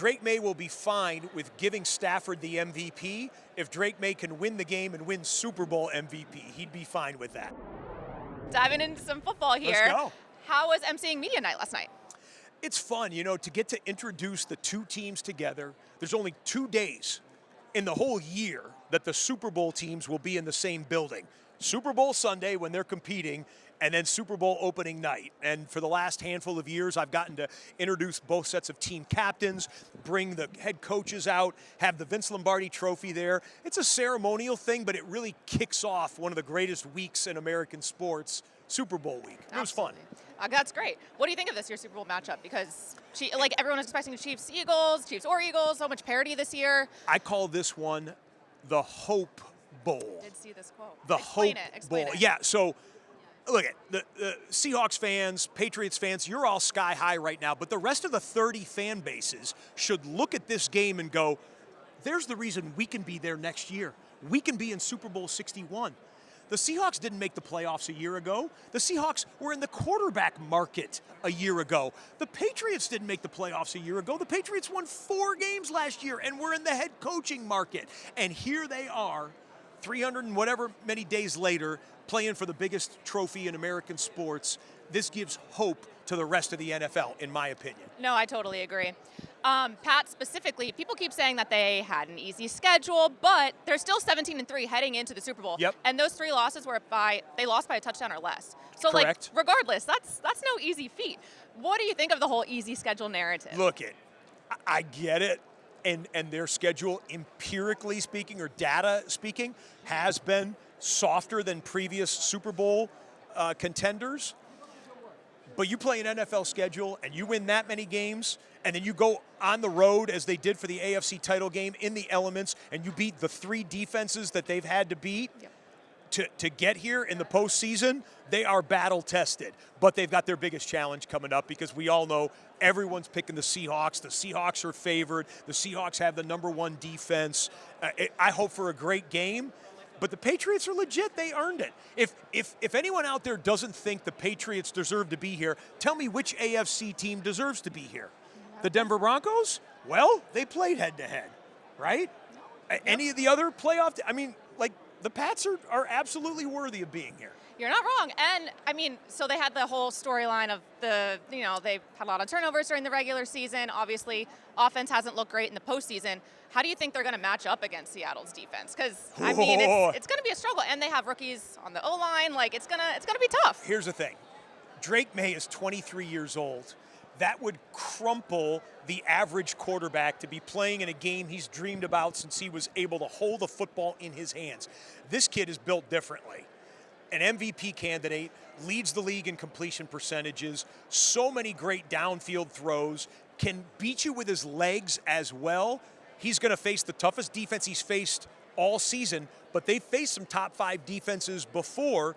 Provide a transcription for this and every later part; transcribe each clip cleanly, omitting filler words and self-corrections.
Drake Maye will be fine with giving Stafford the MVP. If Drake Maye can win the game and win Super Bowl MVP, he'd be fine with that. Diving into some football here. Let's go. How was emceeing media night last night? It's fun, to get to introduce the two teams together. There's only 2 days in the whole year that the Super Bowl teams will be in the same building. Super Bowl Sunday when they're competing, and then Super Bowl opening night. And for the last handful of years, I've gotten to introduce both sets of team captains, bring the head coaches out, have the Vince Lombardi trophy there. It's a ceremonial thing, but it really kicks off one of the greatest weeks in American sports, Super Bowl week. It was fun. That's great. What do you think of this year's Super Bowl matchup? Because everyone is expecting Chiefs-Eagles, Chiefs or Eagles, so much parity this year. I call this one the Hope Bowl. I did see this quote. The Explain Hope Bowl. Yeah, so look at the Seahawks fans, Patriots fans, you're all sky high right now, but the rest of the 30 fan bases should look at this game and go, there's the reason we can be there next year. We can be in Super Bowl 61. The Seahawks didn't make the playoffs a year ago. The Seahawks were in the quarterback market a year ago. The Patriots didn't make the playoffs a year ago. The Patriots won 4 games last year and were in the head coaching market. And here they are, 300 and whatever many days later, playing for the biggest trophy in American sports. This gives hope to the rest of the NFL, in my opinion. No, I totally agree. Pat, specifically, people keep saying that they had an easy schedule, but they're still 17-3 heading into the Super Bowl. Yep. And those 3 losses were they lost by a touchdown or less. So, Correct. Regardless, that's no easy feat. What do you think of the whole easy schedule narrative? Look, I get it. And their schedule, empirically speaking or data speaking, has been softer than previous Super Bowl contenders. But you play an NFL schedule and you win that many games, and then you go on the road as they did for the AFC title game in the elements, and you beat the 3 defenses that they've had to beat. Yep. To get here in the postseason, they are battle-tested. But they've got their biggest challenge coming up because we all know everyone's picking the Seahawks. The Seahawks are favored. The Seahawks have the #1 defense. I hope for a great game. But the Patriots are legit. They earned it. If anyone out there doesn't think the Patriots deserve to be here, tell me which AFC team deserves to be here. The Denver Broncos? Well, they played head-to-head, right? Yep. Any of the other playoff the Pats are absolutely worthy of being here. You're not wrong. And, so they had the whole storyline of they've had a lot of turnovers during the regular season. Obviously, offense hasn't looked great in the postseason. How do you think they're going to match up against Seattle's defense? Because, it's going to be a struggle. And they have rookies on the O-line. It's going to be tough. Here's the thing. Drake Maye is 23 years old. That would crumple the average quarterback to be playing in a game he's dreamed about since he was able to hold the football in his hands. This kid is built differently. An MVP candidate, leads the league in completion percentages, so many great downfield throws, can beat you with his legs as well. He's going to face the toughest defense he's faced all season, but they've faced some top 5 defenses before.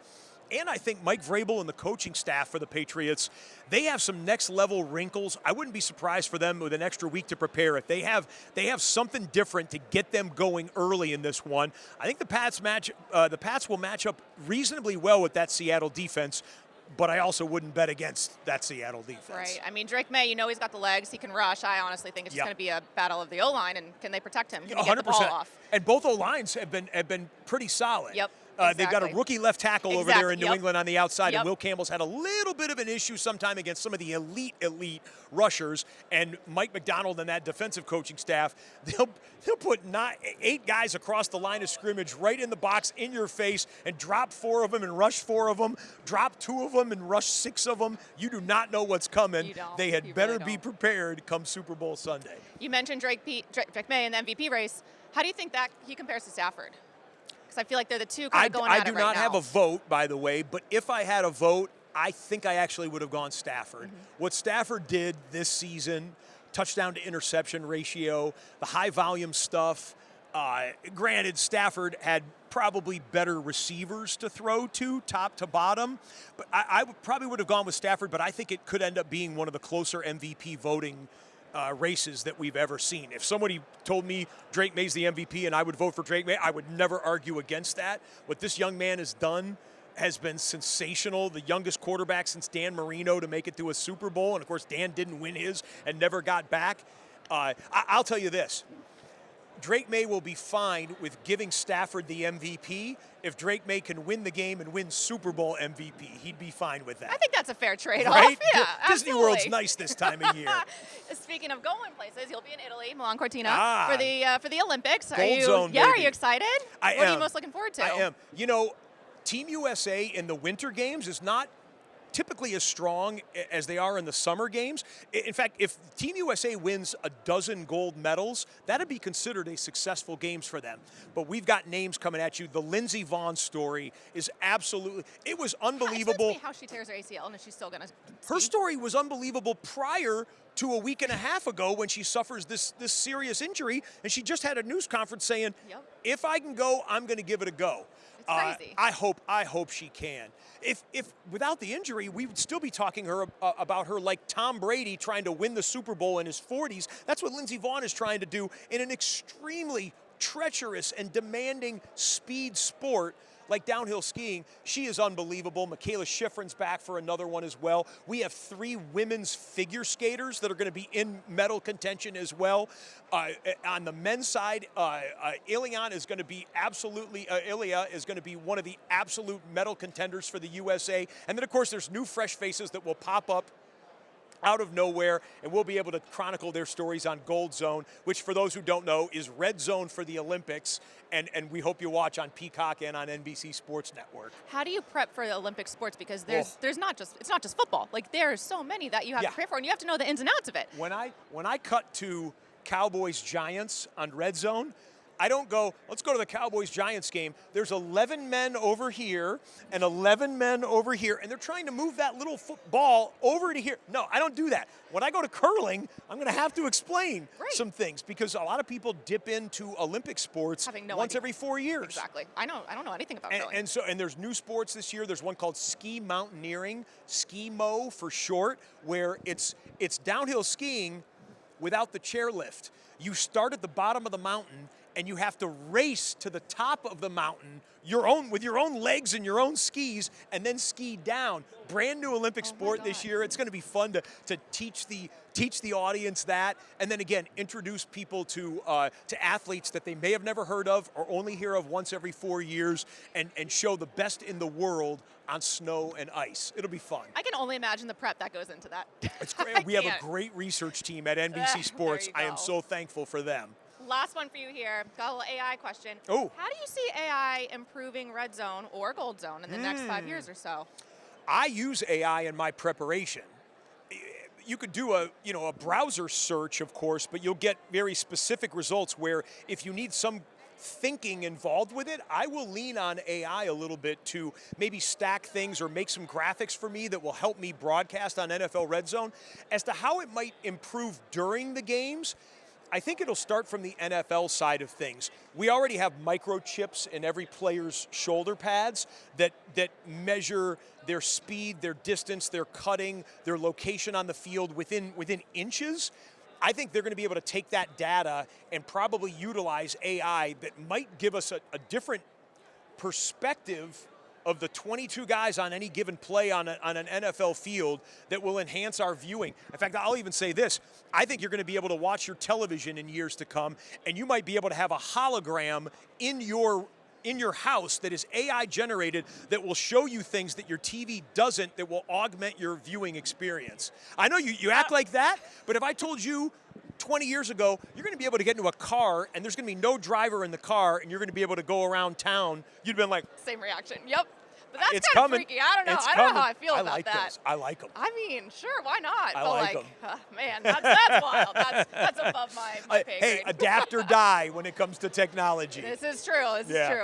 And I think Mike Vrabel and the coaching staff for the Patriots, they have some next-level wrinkles. I wouldn't be surprised for them with an extra week to prepare. If they have something different to get them going early in this one, I think the Pats will match up reasonably well with that Seattle defense. But I also wouldn't bet against that Seattle defense. Right. Drake Maye, he's got the legs. He can rush. I honestly think it's just going to be a battle of the O-line. And can they protect him? Can he get the ball off? And both O-lines have been pretty solid. Yep. They've got a rookie left tackle over there in New England on the outside, and Will Campbell's had a little bit of an issue sometime against some of the elite rushers. And Mike McDonald and that defensive coaching staff, they'll put 8 guys across the line of scrimmage right in the box in your face and drop 4 of them and rush 4 of them, drop 2 of them and rush 6 of them. You do not know what's coming. They had better be prepared come Super Bowl Sunday. You mentioned Drake Maye in the MVP race. How do you think that he compares to Stafford? I feel like they're the two kind of going at it right now. I do not have a vote, by the way, but if I had a vote, I think I actually would have gone Stafford. Mm-hmm. What Stafford did this season, touchdown to interception ratio, the high volume stuff, granted Stafford had probably better receivers to throw to, top to bottom, but I probably would have gone with Stafford, but I think it could end up being one of the closer MVP voting races that we've ever seen. If somebody told me Drake Maye's the MVP and I would vote for Drake Maye, I would never argue against that. What this young man has done has been sensational. The youngest quarterback since Dan Marino to make it to a Super Bowl. And, of course, Dan didn't win his and never got back. I'll tell you this. Drake Maye will be fine with giving Stafford the MVP. If Drake Maye can win the game and win Super Bowl MVP, he'd be fine with that. I think that's a fair trade-off. Right? Yeah, Disney absolutely. World's nice this time of year. Speaking of going places, you'll be in Italy, Milan Cortina, for the Olympics. Gold zone, Yeah, are baby. you excited? I What am. are you most looking forward to? I am. You know, Team USA in the Winter Games is not typically as strong as they are in the Summer Games. In fact, if Team USA wins a dozen gold medals, that'd be considered a successful games for them. But we've got names coming at you. The Lindsey Vonn story is absolutely, it was unbelievable. Explain to me how she tears her ACL and is she still going to Her story was unbelievable prior to a week and a half ago when she suffers this serious injury, and she just had a news conference saying, if I can go, I'm going to give it a go. It's crazy. I hope she can. If without the injury, we would still be talking about her like Tom Brady trying to win the Super Bowl in his 40s. That's what Lindsey Vonn is trying to do in an extremely treacherous and demanding speed sport like downhill skiing. She is unbelievable. Michaela Schifrin's back for another one as well. We have 3 women's figure skaters that are going to be in medal contention as well. On the men's side, Ilya is going to be one of the absolute medal contenders for the USA. And then, of course, there's new fresh faces that will pop up out of nowhere, and we'll be able to chronicle their stories on Gold Zone, which, for those who don't know, is RedZone for the Olympics, and we hope you watch on Peacock and on NBC Sports Network. How do you prep for the Olympic sports? Because it's not just football. Like, there's so many that you have to prepare for, and you have to know the ins and outs of it. When I cut to Cowboys-Giants on RedZone, I don't go, let's go to the Cowboys-Giants game. There's 11 men over here and 11 men over here, and they're trying to move that little football over to here. No, I don't do that. When I go to curling, I'm going to have to explain some things because a lot of people dip into Olympic sports once every 4 years. Exactly. I don't know anything about curling. And there's new sports this year. There's one called ski mountaineering, ski-mo for short, where it's downhill skiing without the chairlift. You start at the bottom of the mountain, and you have to race to the top of the mountain with your own legs and your own skis, and then ski down. Brand new Olympic sport this year. It's going to be fun to teach the audience that, and then again introduce people to athletes that they may have never heard of or only hear of once every 4 years, and show the best in the world on snow and ice. It'll be fun. I can only imagine the prep that goes into that. It's great. We have a great research team at NBC Sports. I am so thankful for them. Last one for you here. Got a little AI question. Oh. How do you see AI improving RedZone or Gold Zone in the next 5 years or so? I use AI in my preparation. You could do a browser search, of course, but you'll get very specific results where if you need some thinking involved with it, I will lean on AI a little bit to maybe stack things or make some graphics for me that will help me broadcast on NFL RedZone. As to how it might improve during the games, I think it'll start from the NFL side of things. We already have microchips in every player's shoulder pads that measure their speed, their distance, their cutting, their location on the field within inches. I think they're going to be able to take that data and probably utilize AI that might give us a different perspective of the 22 guys on any given play on an NFL field that will enhance our viewing. In fact, I'll even say this. I think you're going to be able to watch your television in years to come, and you might be able to have a hologram in your house that is AI generated that will show you things that your TV doesn't, that will augment your viewing experience. I know you act like that, but if I told you 20 years ago, you're going to be able to get into a car and there's going to be no driver in the car and you're going to be able to go around town, you'd been like... Same reaction, yep. But that's it's kind of coming. freaky. I don't know. It's I don't know coming. how I feel about like that. Those. I like them. I mean, sure, why not? I but like them. Man, that's wild. That's above my pay grade. Hey, adapt or die when it comes to technology. This is true. This is true.